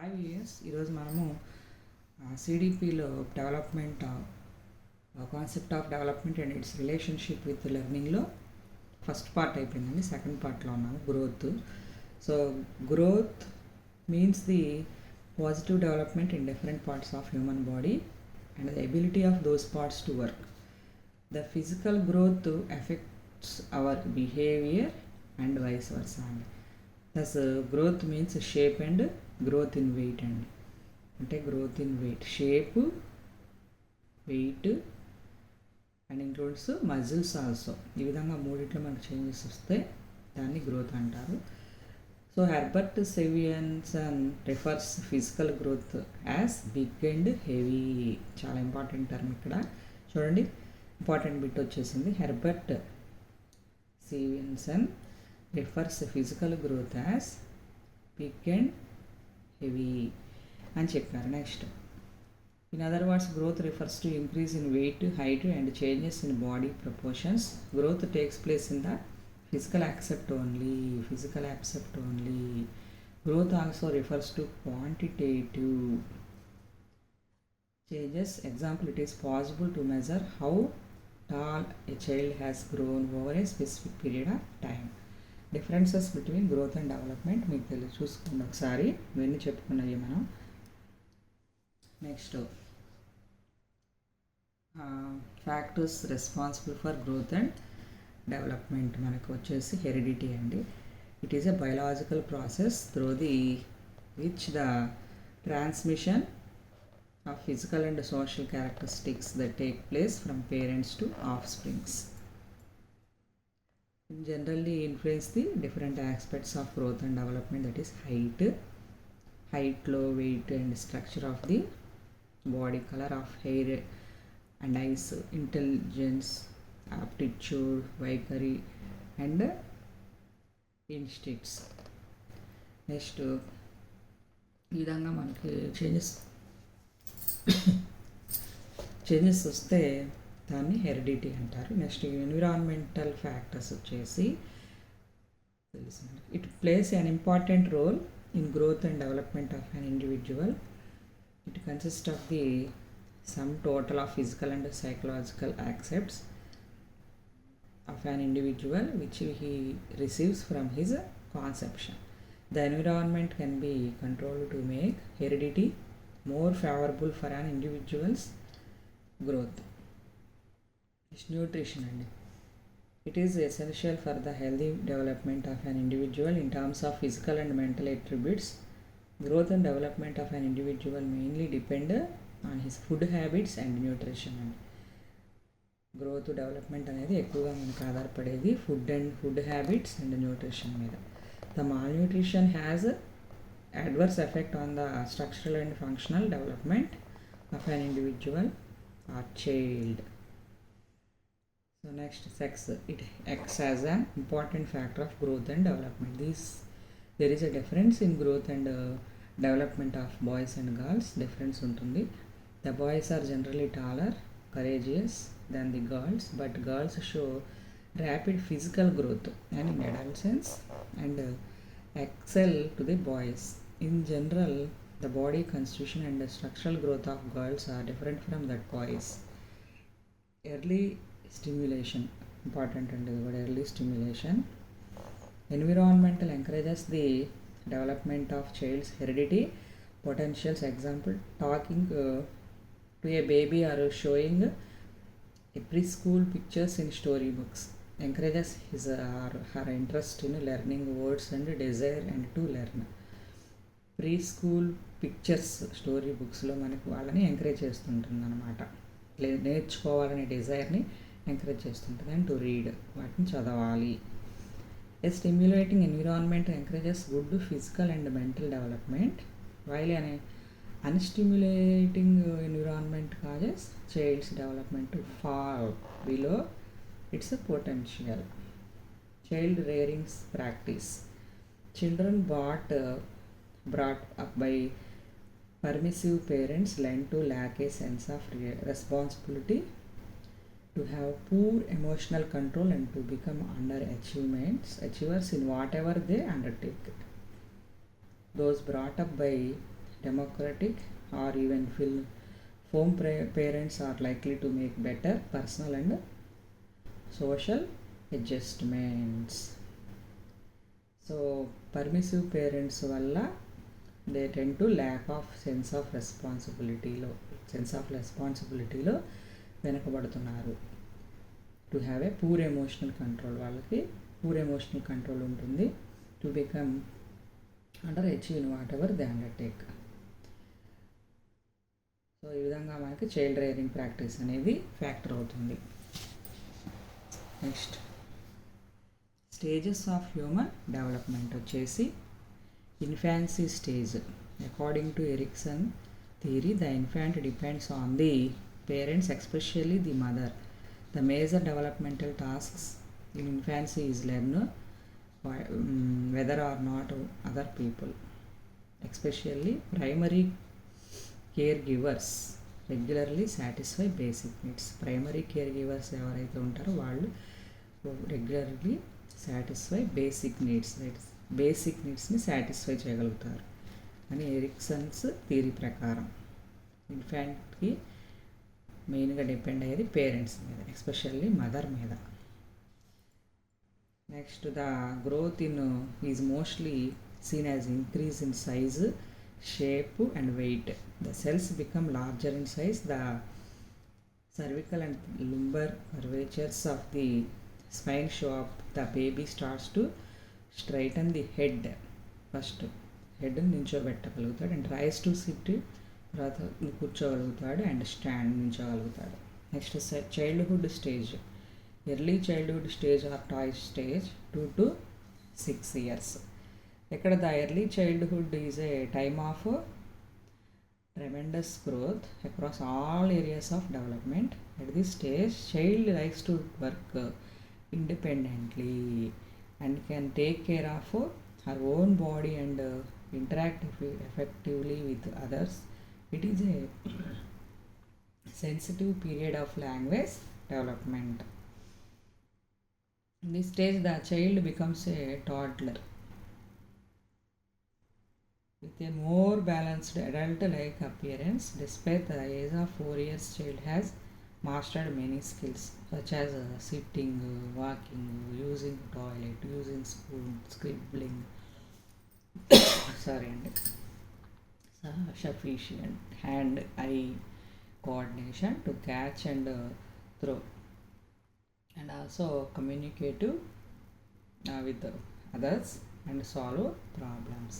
IVS ఈరోజు మనము సిడిపిలో development concept of development and its relationship with లెర్నింగ్లో ఫస్ట్ పార్ట్ అయిపోయిందండి. సెకండ్ పార్ట్లో ఉన్నాము growth. So growth means the positive development in different parts of human body and the ability of those parts to work. The physical growth effects our behaviour and vice versa అండి. Thus growth means shape and growth in weight అండి. అంటే growth in weight, shape, weight and includes muscles also. ఈ విధంగా మూడిట్లో మనకు changes వస్తే దాన్ని growth అంటారు. So Herbert Sevianson refers physical growth as big and heavy. చాలా ఇంపార్టెంట్ టర్మ్ ఇక్కడ చూడండి, ఇంపార్టెంట్ బిట్ వచ్చేసింది. Herbert Sevianson refers physical growth as big and heavy అని చెప్పారు. Next, in other words growth refers to increase in weight, height and changes in body proportions. Growth takes place in the physical aspect only. Growth also refers to quantitative changes. Example, it is possible to measure how tall a child has grown over a specific period of time. Differences between growth and development మీకు తెలియదు, చూసుకోండి ఒకసారి. ఇవన్నీ చెప్పుకున్నాయి మనం. Next, factors responsible for growth and development మనకు వచ్చేసి heredity అండి. It is a biological process through the which the transmission of physical and social characteristics that take place from parents to of springs. Generally influence the different aspects of growth and development, that is height, low weight and structure of the body, color of hair and eyes, intelligence, aptitude, vigor and instincts. Next, ఈ విధంగా మనకి changes వస్తే దాన్ని heredity అంటారు. Next, environmental factors వచ్చేసి తెలుసు. It plays an important role in growth and development of an individual. It consist of the sum total of physical and psychological aspects of an individual which he receives from his conception. The environment can be controlled to make heredity more favorable for an individual's growth. It's nutrition and it is essential for the healthy development of an individual in terms of physical and mental attributes. Growth and development of an individual mainly depend on his food habits and nutrition. Growth development అనేది ఎక్కువగా మనకు ఆధారపడేది food habits and nutrition మీద. The malnutrition has adverse effect on the structural and functional development of an individual or child. So next, sex. It acts as an important factor of growth and development. There is a difference in growth and development of boys and girls. Difference ఉంటుంది. The boys are generally taller, courageous than the girls, but girls show rapid physical growth and in adolescence and excel to the boys. In general, the body constitution and the structural growth of girls are different from that boys. Early stimulation, important and early stimulation. Environmental encourages the development of child's heredity potentials. Example, talking to a baby or showing a preschool pictures in storybooks encourages his or her interest in learning words and desire and to learn. Preschool pictures story బుక్స్లో మనకు వాళ్ళని encourage చేస్తుంటుంది అనమాట. నేర్చుకోవాలనే డిజైర్ని encourage చేస్తుంటుంది. And to read, వాటిని చదవాలి. A stimulating environment encourages good physical and mental development, while an unstimulating environment causes child's development to fall below its potential. Child rearing practice. Children brought up by permissive parents learn to lack a sense of responsibility, to have poor emotional control and to become achievers in whatever they undertake. Those brought up by democratic or even parents are likely to make better personal and social adjustments. So permissive parents వల్ల they tend to lack of sense of responsibilityలో వెనకబడుతున్నారు. To have a poor emotional control, వాళ్ళకి poor emotional control ఉంటుంది. To become underachieve in whatever they undertake. So ఈ విధంగా మనకి child rearing practice అనేది factor అవుతుంది. Next stages of human development వచ్చేసి infancy stage. According to Erikson theory, the infant depends on the parents, especially the mother. The major developmental tasks in infancy is learn whether or not other people, especially primary caregivers, regularly satisfy basic needs. Primary caregivers ఎవరైతే ఉంటారో వాళ్ళు regularly satisfy basic needs, basic నీడ్స్ని satisfy చేయగలుగుతారు అని ఎరిక్సన్స్ theory ప్రకారం. ఇన్ఫాంట్కి మెయిన్గా depend అయ్యేది parents మీద, ఎస్పెషల్లీ మదర్ మీద. Next the growth in is mostly seen as increase in size, shape and weight. The cells become larger in size. The cervical and lumbar curvatures of the spine show up. The baby starts to straighten the head. First head నించోబెట్టగలుగుతాడు, and rise to sit, తర్వాత కూర్చోగలుగుతాడు, and stand నించోగలుగుతాడు. Next childhood stage. Early childhood stage or toy stage 2 to 6 years. ఇక్కడ the early childhood is a time of tremendous growth across all areas of development. At this stage child likes to work independently and can take care of her own body and interact effectively with others. It is a sensitive period of language development. In this stage, the child becomes a toddler with a more balanced adult-like appearance. Despite the age of 4 years, child has mastered many skills such as sitting, walking, using toilet, using spoon, scribbling, sufficient hand-eye coordination to catch and throw, and also communicative with others and solve problems.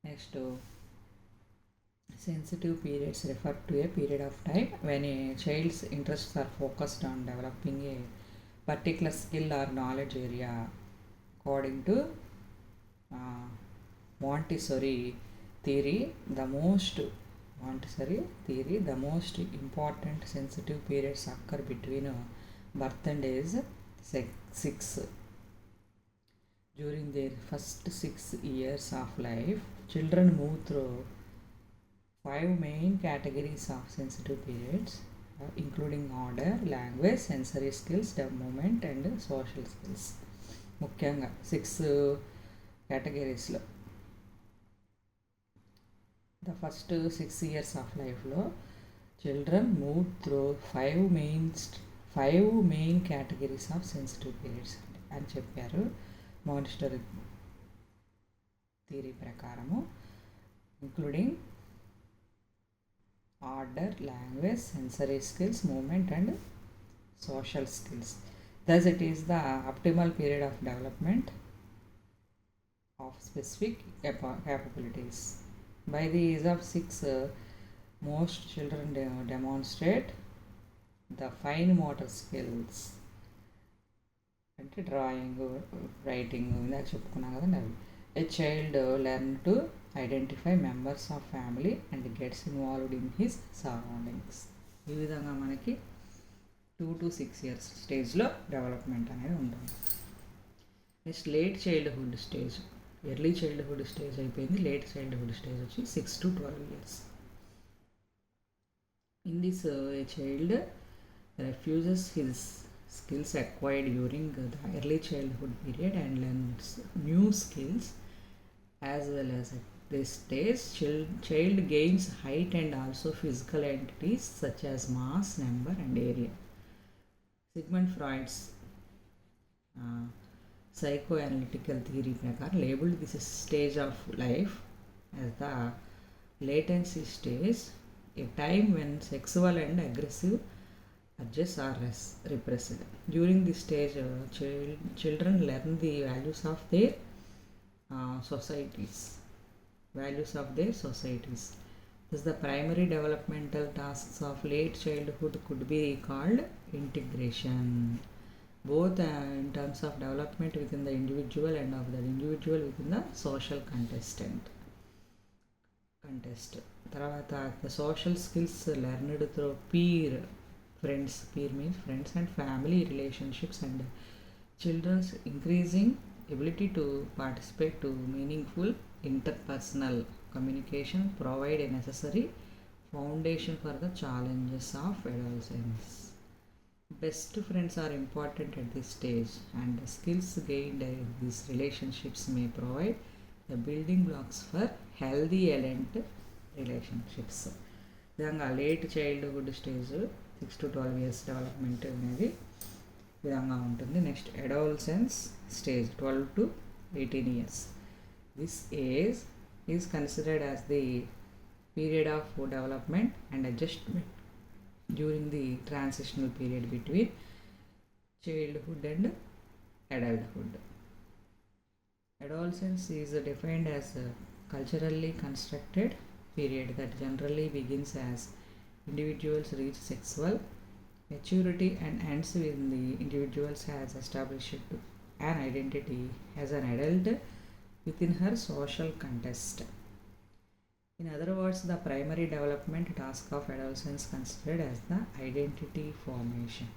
Next, sensitive periods refer to a period of time when a child's interests are focused on developing a particular skill or knowledge area. According to Montessori theory, the most important sensitive periods occur between birth and age 6. During their first 6 years of life, children move through 5 main categories of sensitive periods, including order, language, sensory skills, movement and social skills. ముఖ్యంగా 6 కేటగిరీస్లో the first 6 years of లైఫ్లో children move through 5 main categories of sensitive periods అని చెప్పారు Montessori theory ప్రకారము, including order, language, sensory skills, movement and social skills. Thus it is the optimal period of development of specific capabilities. By the age of 6, most children demonstrate the fine motor skills అంటే drawing, writing ఇందాక చెప్పుకున్నాం కదండి అవి. A child learn to identify members of family and gets involved in his surroundings. ఈ విధంగా మనకి 2 to 6 years స్టేజ్లో development అనేది ఉంటుంది. Next late childhood stage. Early childhood stage అయిపోయింది, లేట్ చైల్డ్హుడ్ స్టేజ్ వచ్చి 6 to 12 years. In this, a child refuses his skills acquired during the early childhood period and learns new skills as well as at this stage child gains height and also physical entities such as mass, number and area. Sigmund Freud's psychoanalytical theory prakaram labeled this stage of life as the latency stage, a time when sexual and aggressive urges are repressed. During this stage, children learn the values of their societies. Thus, the primary developmental tasks of late childhood could be called integration, both in terms of development within the individual and of the individual within the social context. తర్వాత the social skills learned through peer means friends and family relationships and children's increasing ability to participate to meaningful interpersonal communication provide a necessary foundation for the challenges of adolescence. Best friends are important at this stage, and the skills gained in these relationships may provide the building blocks for healthy adult relationships. విధంగా late childhood stage 6 to 12 years development అనేది విధంగా ఉంటుంది. Next adolescence stage 12 to 18 years. This age is considered as the period of development and adjustment during the transitional period between childhood and adulthood. Adolescence is defined as a culturally constructed period that generally begins as individuals reach sexual maturity and ends when the individuals has established an identity as an adult within her social context. In other words, the primary development task of adolescence considered as the identity formation.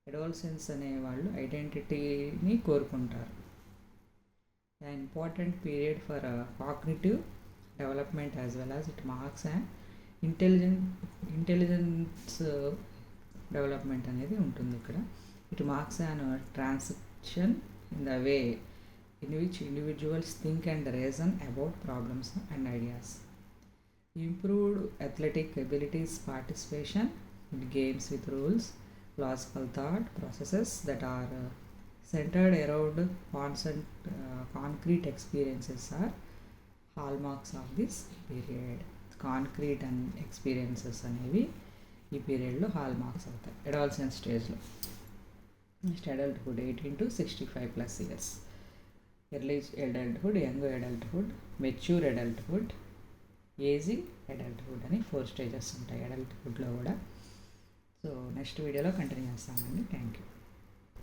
Adolescence అనే వాళ్ళు ఐడెంటిటీని కోరుకుంటారు. An important period for cognitive development as well as it marks an intelligence development అనేది ఉంటుంది ఇక్కడ. It marks an transition in the way in which individuals think and reason about problems and ideas. Improved athletic abilities, participation in games with rules, logical thought processes that are centered around concrete experiences are hallmarks of this period. Concrete and experiences అనేవి ఈ పీరియడ్లో hall marks అవుతాయి adolescence స్టేజ్లో. Next adulthood 18 to 65+ years. Early adulthood, young adulthood, mature adulthood, ageing adulthood అని 4 stages ఉంటాయి అడల్ట్హుడ్లో కూడా. So next వీడియోలో continue చేస్తామండి. Thank you.